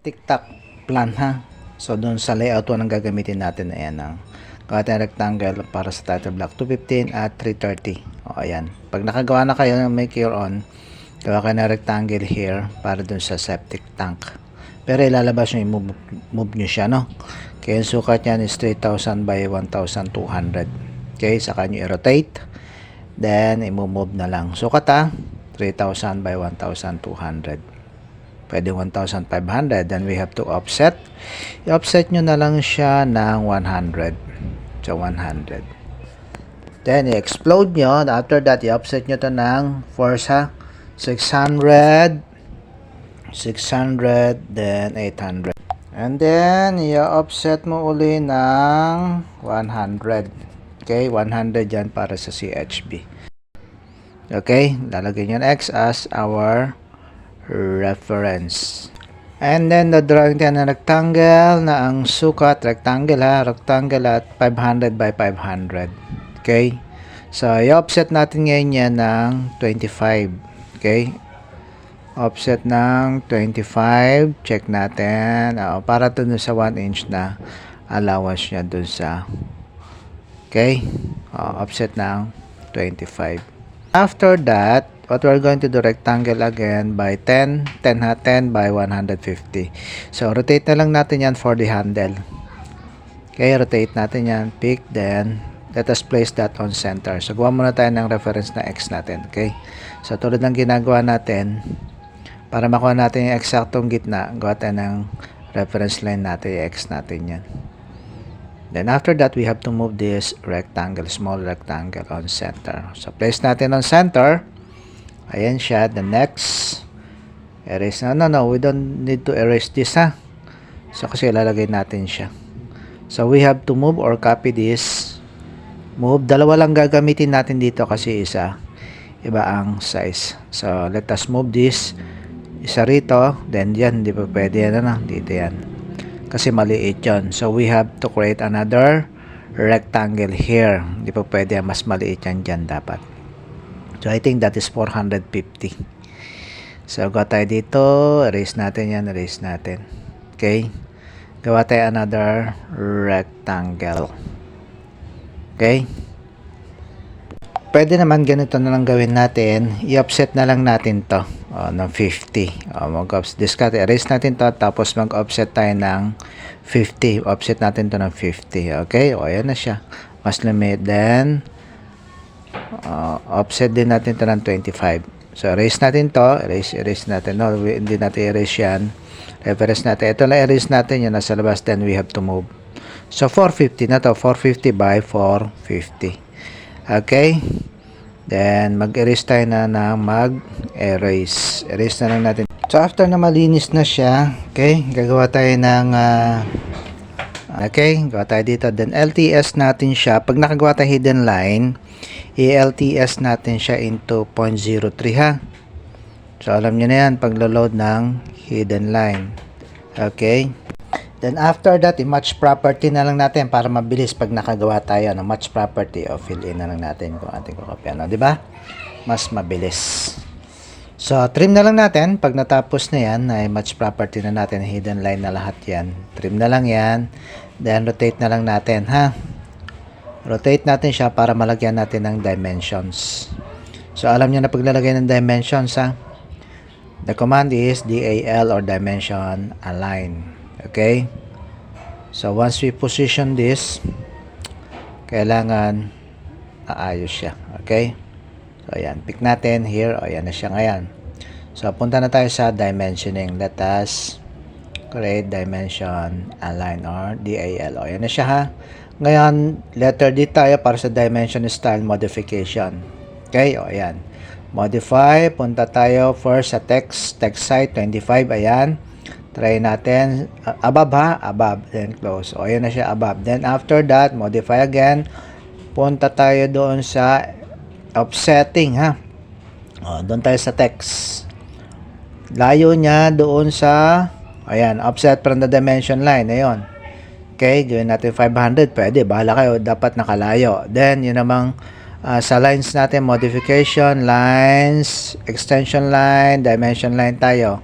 Tic-tac plan ha. So doon sa layout 1 ang gagamitin natin, ayan ang gawa tayong rectangle para sa title block 215 at 330. O ayan. Pag nakagawa na kayo, make your own. Gawa kayo ng rectangle here para doon sa septic tank. Pero ilalabas nyo, move nyo siya, no? Kaya yung sukat yan is 3,000 by 1,200. Okay, saka nyo i-rotate. Then, i-move na lang. Sukat ha, 3,000 by 1,200. Pwede 1,500. Then we have to offset. I-offset nyo na lang siya ng 100. So, 100. Then, i-explode nyo. After that, i-offset nyo to ng force ha. 600. 600. Then, 800. And then, i-offset mo uli ng 100. Okay, 100 yan para sa CHB. Okay, lalagay nyo ng X as our reference. And then, the drawing tayo ng rectangle na ang sukat, rectangle ha, rectangle at 500 by 500. Okay? So, i-offset natin ngayon yan ng 25. Okay? Offset ng 25. Check natin. Para dun sa 1 inch na allowance niya dun sa okay? Offset ng 25. After that, what we're going to do, rectangle again by 10 ha, 10 by 150. So, rotate na lang natin yan for the handle. Okay, rotate natin yan, pick, then let us place that on center. So, gawa muna tayo ng reference na X natin. Okay, so tulad ng ginagawa natin, para makuha natin yung eksaktong gitna, gawa tayo ng reference line natin, yung X natin yan. Then after that, we have to move this rectangle, small rectangle on center. So, place natin on center. Ayan siya. The next, erase na. No, we don't need to erase this ha. So, kasi ilalagay natin siya. So, we have to move or copy this. Move. Dalawa lang gagamitin natin dito kasi iba ang size. So, let us move this. Isa rito. Then, yan. Hindi pa pwede yan. Dito yan. Kasi maliit yun. So, we have to create another rectangle here. Hindi pa pwede. Mas maliit yan dyan dapat. So, I think that is 450. So, gawa tayo dito. Erase natin yan. Erase natin. Okay. Gawa tayo another rectangle. Okay. Pwede naman ganito na lang gawin natin. I-offset na lang natin to. Ng 50. Discard. Erase natin to. Tapos mag-offset tayo ng 50. Offset natin to ng 50. Okay. O, ayan na siya. Mas limit. Then, offset din natin to ng 25. So, erase natin to. Erase natin. No, hindi natin erase yan. Reference natin. Ito na erase natin yan. Nasa labas. Then, we have to move. So, 450 na to. 450 by 450. Okay. Then, mag-erase tayo na mag-erase. Erase na lang natin. So, after na malinis na siya, okay, gagawa tayo ng okay, gawa tayo dito. Then, LTS natin siya. Pag nakagawa tayo hidden line, i-LTS natin siya into 0.03 ha. So, alam nyo na yan, pag-load ng hidden line. Okay. Then, after that, i-match property na lang natin para mabilis pag nakagawa tayo ng match property o fill in na lang natin kung ating kukopyan. Di ba? Mas mabilis. So, trim na lang natin. Pag natapos na yan, ay match property na natin. Hidden line na lahat yan. Trim na lang yan. Then, rotate na lang natin, ha? Rotate natin siya para malagyan natin ng dimensions. So, alam nyo na paglalagay ng dimensions, ha? The command is DAL or dimension align. Okay? So, once we position this, kailangan aayos siya. Okay? So, ayan. Pick natin here. O, ayan na siya ngayon. So, punta na tayo sa dimensioning. Let us create dimension align or DAL. O, ayan na siya ha. Ngayon, letter D tayo para sa dimension style modification. Okay? O, ayan. Modify. Punta tayo first sa text. Text height 25. Ayan. Try natin. Above ha? Above. Then close. O, ayan na siya. Above. Then after that, modify again. Punta tayo doon sa offsetting ha. O, doon tayo sa text. Layo niya doon sa ayan, offset from the dimension line. Ayun. Okay, gawin natin 500. Pwede. Bahala kayo. Dapat nakalayo. Then, yun namang sa lines natin, modification, lines, extension line, dimension line tayo.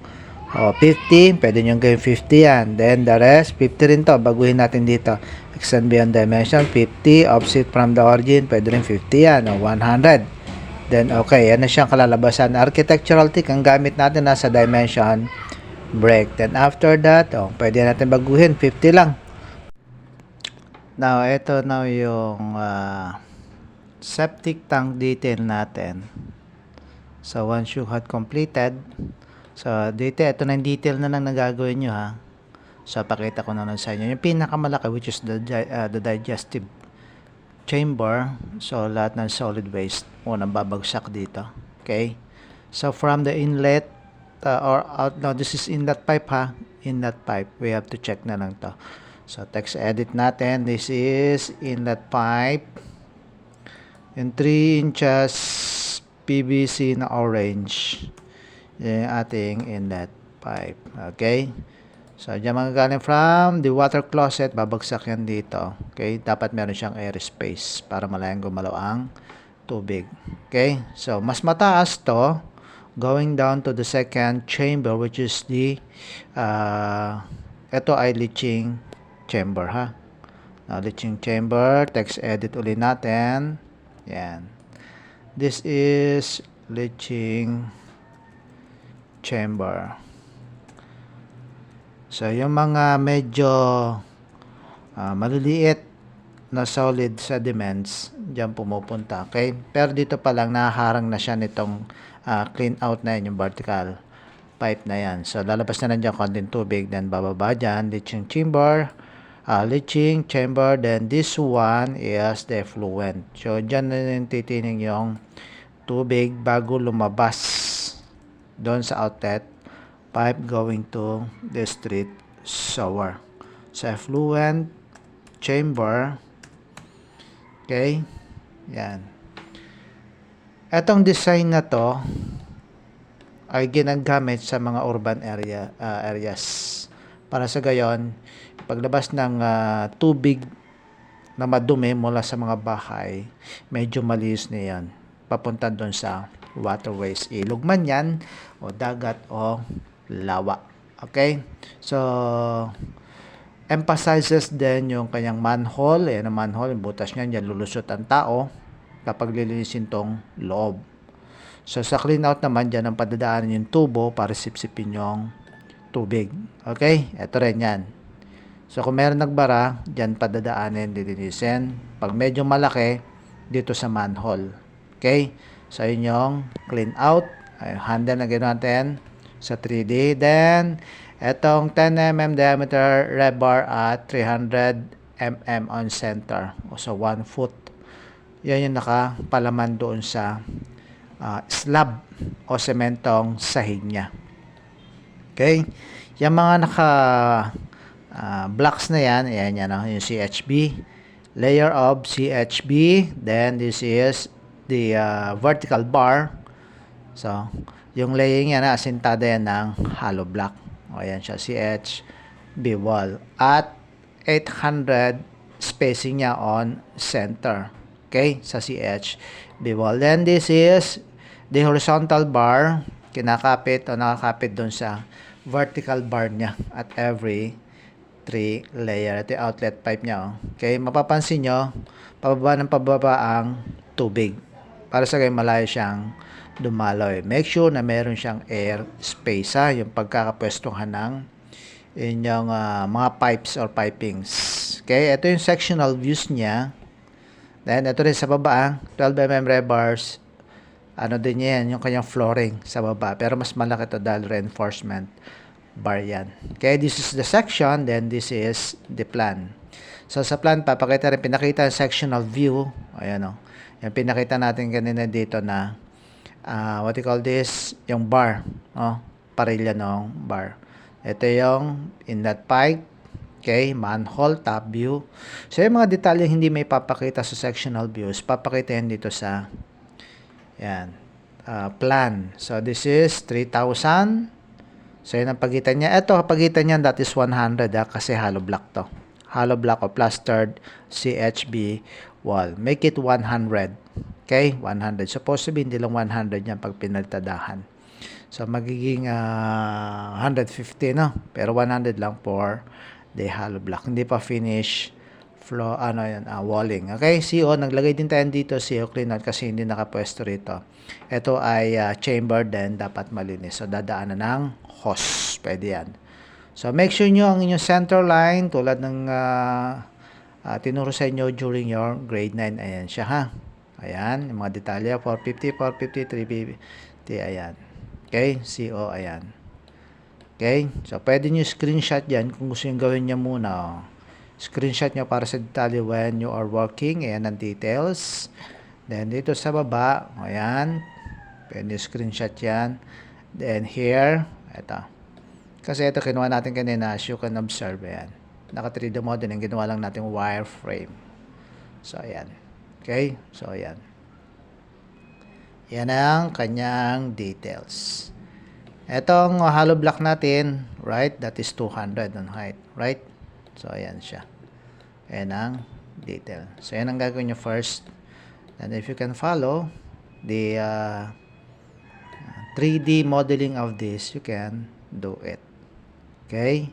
O, 50, pwede nyo gawin 50 yan. Then, the rest, 50 rin to. Baguhin natin dito. Extend beyond dimension, 50. Offset from the origin, pwede rin 50 yan. O, 100. Then, okay, yan na siyang kalalabasan. Architectural tick, ang gamit natin nasa dimension break. Then, after that, pwede natin baguhin, 50 lang. Now, ito na yung septic tank detail natin. So, once you had completed, so, dito, ito na yung detail na lang na gagawin nyo, ha. So, pakita ko na lang sa inyo. Yung pinakamalaki, which is the digestive chamber. So, lahat ng solid waste, unang babagsak dito. Okay? So, from the inlet, or out, no, this is inlet pipe, ha. Inlet pipe. We have to check na lang to. So, text edit natin. This is inlet pipe. Yung 3 inches PVC na orange. Yung ating inlet pipe. Okay? So, dyan magagaling from the water closet, babagsak yan dito. Okay? Dapat meron siyang airspace para malayang gumalaw ang tubig. Okay? So, mas mataas to, going down to the second chamber, which is the, ito ay leaching chamber, ha? Now, leaching chamber, text edit ulit natin. Yan. This is leaching chamber. So, yung mga medyo maliliit na solid sediments, dyan pumupunta. Okay? Pero dito pa lang, naharang na siya nitong clean out na yan, yung vertical pipe na yan. So, lalabas na nandiyan konting tubig, then bababa dyan, leaching chamber, then this one is the effluent. So, dyan na yung titining yung tubig bago lumabas doon sa outlet pipe going to the street shower. So, effluent chamber. Okay? Yan. Etong design na to ay ginagamit sa mga urban areas. Para sa gayon, paglabas ng tubig na madumi mula sa mga bahay, medyo malinis na yan. Papunta doon sa waterways. Ilog man yan, o dagat, o lawa. Okay? So, emphasizes din yung kanyang manhole. Ayan ang manhole, yung butas niyan, dyan lulusot ang tao kapag lilinisin tong loob. So, sa clean out naman, dyan ang padadaanan yung tubo para sipsipin yung tubig. Okay? Ito rin yan. So, kung meron nagbara, dyan padadaanin, lilinisin. Pag medyo malaki, dito sa manhole. Okay? So, yun yung clean out. Handle na gano'n natin sa 3D. Then, etong 10 mm diameter rebar at 300 mm on center. So, 1 foot. Yan yung nakapalaman doon sa slab o sementong sahig niya. Okay? Yung mga blocks na yan, ayan yan, yung CHB. Layer of CHB. Then, this is the vertical bar. So, yung laying yan, asintada yan ng hollow block. O, ayan siya, CHB wall. At 800 spacing niya on center. Okay, sa CHB wall. Then, this is the horizontal bar. Kinakapit o nakakapit doon sa vertical bar niya at every 3 layer. Ito yung outlet pipe niya. Okay, mapapansin nyo, pababa ng pababa ang tubig. Para sa kayo malayo siyang dumaloy. Make sure na meron siyang air space, ha? Yung pagkakapwestuhan ng inyong mga pipes or pipings. Okay, ito yung sectional views niya. Then, ito rin sa baba, 12 mm rebars. Ano din yan, yung kanyang flooring sa baba. Pero mas malaki ito dahil reinforcement bar yan. Okay, this is the section. Then, this is the plan. So, sa plan, papakita rin, pinakita yung sectional view. Ayan o. Yung pinakita natin kanina dito na what you call this, yung bar, parilya ng bar. Ito yung inlet pipe, okay, manhole, top view. So, yung mga detalye hindi may papakita sa sectional views, papakita yan dito sa yan, plan. So, this is 3,000. So, yun ang pagitan niya. Ito, pagitan niya, that is 100, kasi hollow block to. Hollow block o plastered CHB wall. Make it 100. Okay, 100. Supposed to be hindi lang 100 yan pag pinagtadahan. So, magiging 150, no? Pero 100 lang for the hollow block. Hindi pa finish floor, walling. Okay, CO, naglagay din tayo dito, CO clean out kasi hindi nakapwesto rito. Ito ay chamber din, dapat malinis. So, dadaanan ng hose. Pwede yan. So, make sure nyo ang inyong center line tulad ng tinuro sa inyo during your grade 9. Ayan siya, ha? Ayan, yung mga detalye, 450, 450, 350, ayan. Okay, CO, ayan. Okay, so pwede nyo screenshot yan kung gusto nyo gawin niya muna. Oh. Screenshot nyo para sa detalye when you are working. Ayan ang details. Then, dito sa baba, ayan, pwede screenshot yan. Then, here, ito. Kasi ito, kinuha natin kanina, as you can observe, ayan. Naka 3D model, yung ginawa lang natin wireframe. So, ayan. Okay, so, ayan. Yan ang kanyang details. Etong hollow block natin, right, that is 200 on height, right? So, ayan siya. Ayan ang detail. So, ayan ang gagawin nyo first. And if you can follow the 3D modeling of this, you can do it. Okay?